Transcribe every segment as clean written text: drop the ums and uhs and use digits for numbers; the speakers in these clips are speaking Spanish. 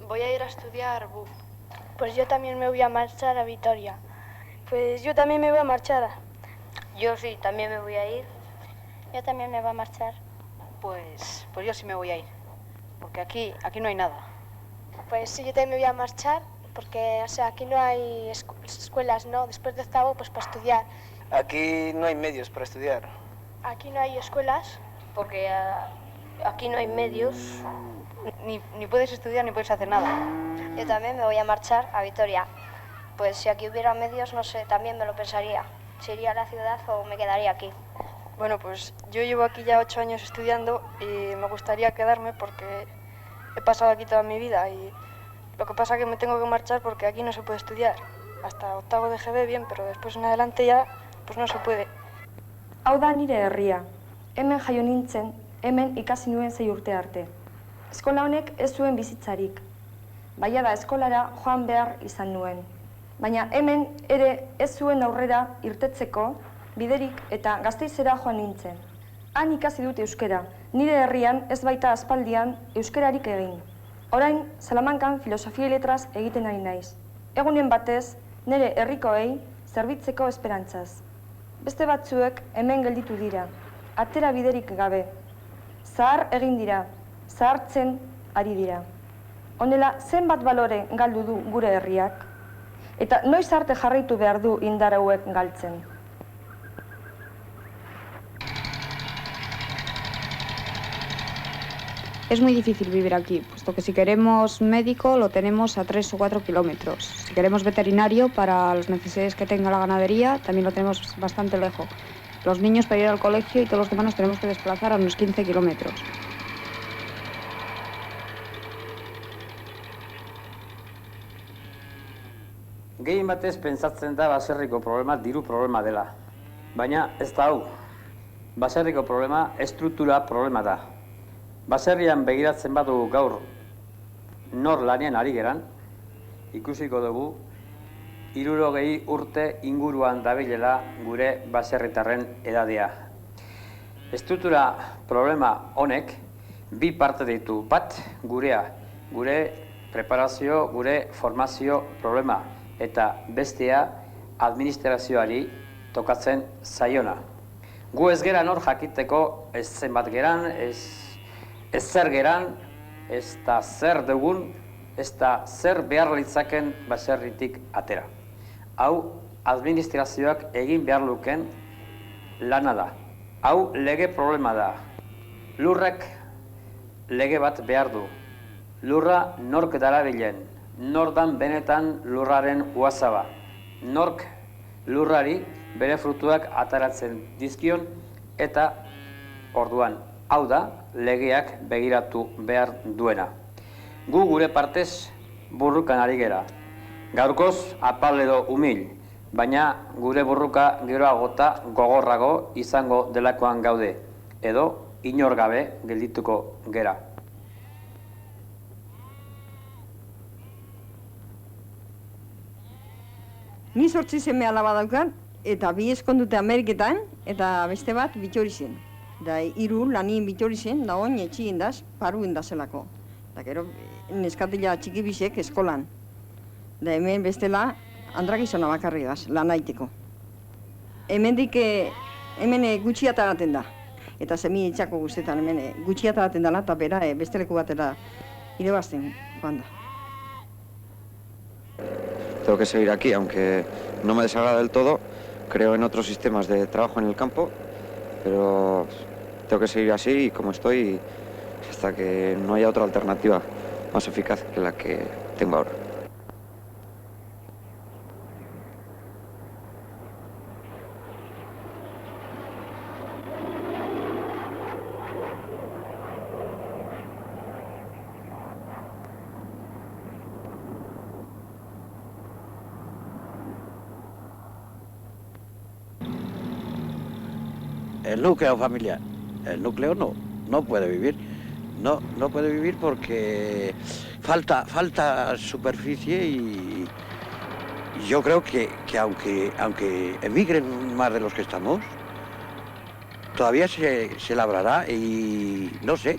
Voy a ir a estudiar BUP. Pues yo también me voy a marchar a Vitoria. Pues yo también me voy a marchar. Yo sí, también me voy a ir. Yo también me voy a marchar. Pues yo sí me voy a ir, porque aquí no hay nada. Pues sí, yo también me voy a marchar, porque o sea, aquí no hay escuelas, ¿no? Después de octavo, pues para estudiar. Aquí no hay medios para estudiar. Aquí no hay escuelas. Porque aquí no hay medios. Ni puedes estudiar ni puedes hacer nada. Yo también me voy a marchar a Vitoria. Pues si aquí hubiera medios, no sé, también me lo pensaría. Si iría a la ciudad o me quedaría aquí. Bueno, pues yo llevo aquí ya 8 años estudiando y me gustaría quedarme porque he pasado aquí toda mi vida y lo que pasa es que me tengo que marchar porque aquí no se puede estudiar. Hasta octavo de GB bien, pero después en adelante ya pues no se puede. Hau da nire herria. Hemen jaio nintzen, hemen ikasi nuen 6 urte arte. Eskola honek ez zuen bizitzarik. Baina da eskolara joan behar izan nuen. Baina hemen ere ez zuen aurrera irtetzeko biderik eta Gasteizera joan nintzen. Han ikasi dut euskera. Nire herrian ez baita aspaldian euskerarik egin. Orain, Salamankan filosofia letras egiten ari naiz. Egunen batez, nire herrikoei zerbitzeko esperantzaz. Beste batzuek hemen gelditu dira. Atera biderik gabe. Zahar egin dira. Zahartzen ari dira. Honela, zenbat balore galdu du gure herriak? Eta noiz arte jarraitu behar du indar hauek galtzen? Es muy difícil vivir aquí, puesto que si queremos médico lo tenemos a 3 o 4 kilómetros. Si queremos veterinario para las necesidades que tenga la ganadería, también lo tenemos bastante lejos. Los niños para ir al colegio y todos los demás nos tenemos que desplazar a unos 15 kilómetros. Gehien batez pentsatzen da baserriko problema diru problema dela. Baina ez da hau. Baserriko problema estruktura problema da. Baserrian begiratzen badugu gaur nor lanean ari geran, ikusiko dugu 60 urte inguruan dabilela gure baserritarren edadea. Estruktura problema honek bi parte ditu. Bat, gurea, gure preparazio, gure formazio problema, eta bestea administrazioari tokatzen zaiona. Gu ez geran hor jakiteko ez zenbat geran, ez zer geran, ez da zer dugun, ez da zer behar litzaken baserritik atera. Hau administrazioak egin behar luken lana da. Hau lege problema da. Lurrek lege bat behar du. Lurra nork darabilen, nordan benetan lurraren uazaba. Nork lurrari bere frutuak ataratzen dizkion eta orduan hau da legeak begiratu behar duena. Gu gure partez burrukan ari gera. Gaurkoz apal edo umil, baina gure burruka geroagota gogorrago izango delakoan gaude, edo inor gabe geldituko gera. Ni 8 seme alaba daukan, eta 2 eskondute Ameriketan, eta beste bat Bittorizen. Da 3 lanin Bittorizen, da oin etxien daz, paru indazelako. Da gero neskatila txiki bisek eskolan. Da hemen bestela andrakizona bakarri gaz, lan aiteko. Hemen gutxi ataraten da. Eta semi etxako guztetan hemen gutxi ataraten dela, eta bera besteleku batera irebazten joan da. Tengo que seguir aquí, aunque no me desagrada del todo. Creo en otros sistemas de trabajo en el campo, pero tengo que seguir así como estoy hasta que no haya otra alternativa más eficaz que la que tengo ahora. El núcleo familiar, el núcleo no puede vivir, no puede vivir porque falta superficie y yo creo que aunque emigren más de los que estamos, todavía se labrará y no sé,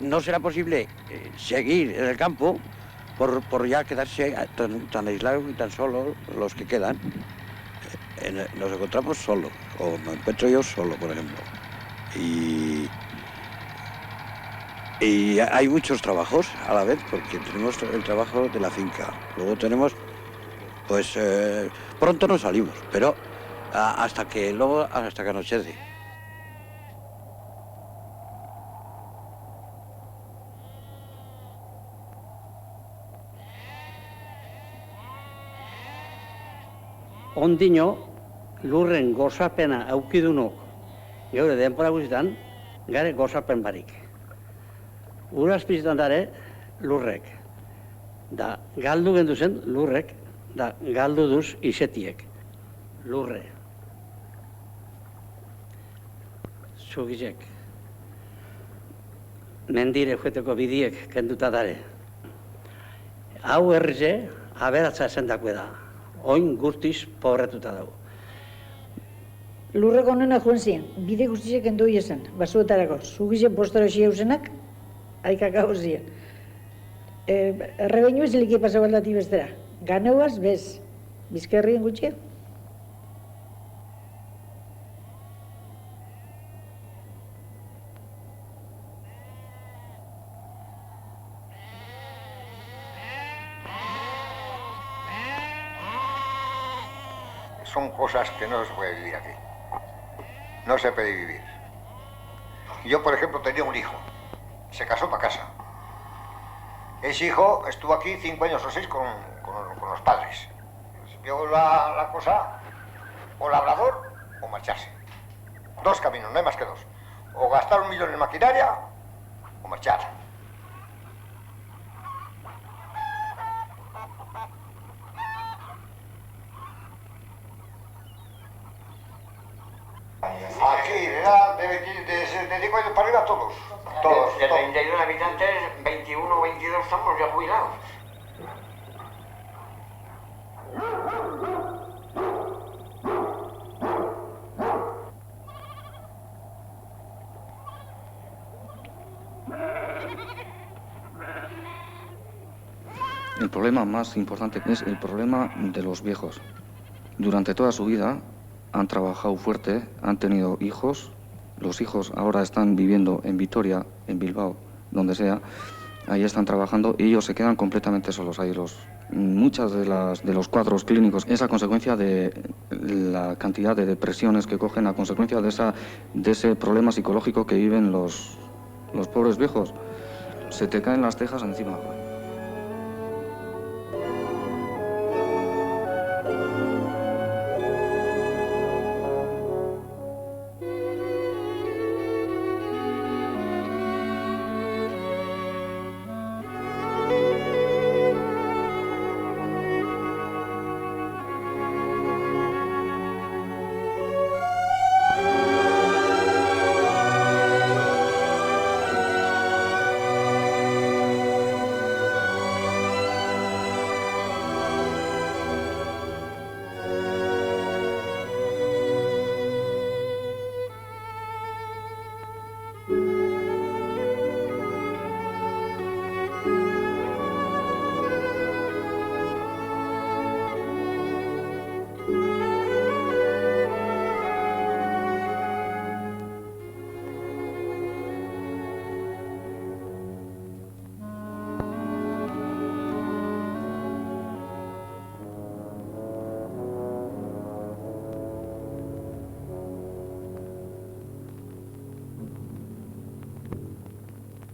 no será posible seguir en el campo por ya quedarse tan aislados y tan solos los que quedan. Nos encontramos solos, o me encuentro yo solo, por ejemplo. Y hay muchos trabajos a la vez, porque tenemos el trabajo de la finca. Luego tenemos, pues, pronto no salimos, pero hasta que anochece. Ondino, lurren gozapena aukidunok, geure denbora guztietan, gare gozapen barik. Uraz pizitan dare, lurrek. Da, galdu gendu zen, lurrek, da, galdu duz izetiek. Lurre. Zugizek. Mendire joeteko bidiek kenduta dare. Hau herrize, aberatza esendako da. Oin gurtiz pobretuta dago. Lurreko honena joan ziren, bide guztiak kendu zen, basuetarako. Zugizek postero xeusenak, haikak hau ziren. Errebeinu ez liki pasabaldati bestera. Ganeuaz bez, bizkerrien gutxia. Son cosas que no se puede vivir aquí. No se puede vivir. Yo, por ejemplo, tenía un hijo. Se casó para casa. Ese hijo estuvo aquí 5 años o 6 con los padres. Vio la cosa, o labrador o marcharse. 2 caminos, no hay más que 2. O gastar 1 millón en maquinaria o marchar. Aquí, de 5 años para arriba, todos. Todos. De 32 habitantes, 21 o 22 estamos ya jubilados. El problema más importante es el problema de los viejos. Durante toda su vida han trabajado fuerte, han tenido hijos. Los hijos ahora están viviendo en Vitoria, en Bilbao, donde sea. Ahí están trabajando y ellos se quedan completamente solos. Ahí muchas de los cuadros clínicos es a consecuencia de la cantidad de depresiones que cogen, a consecuencia de ese problema psicológico que viven los pobres viejos. Se te caen las cejas encima.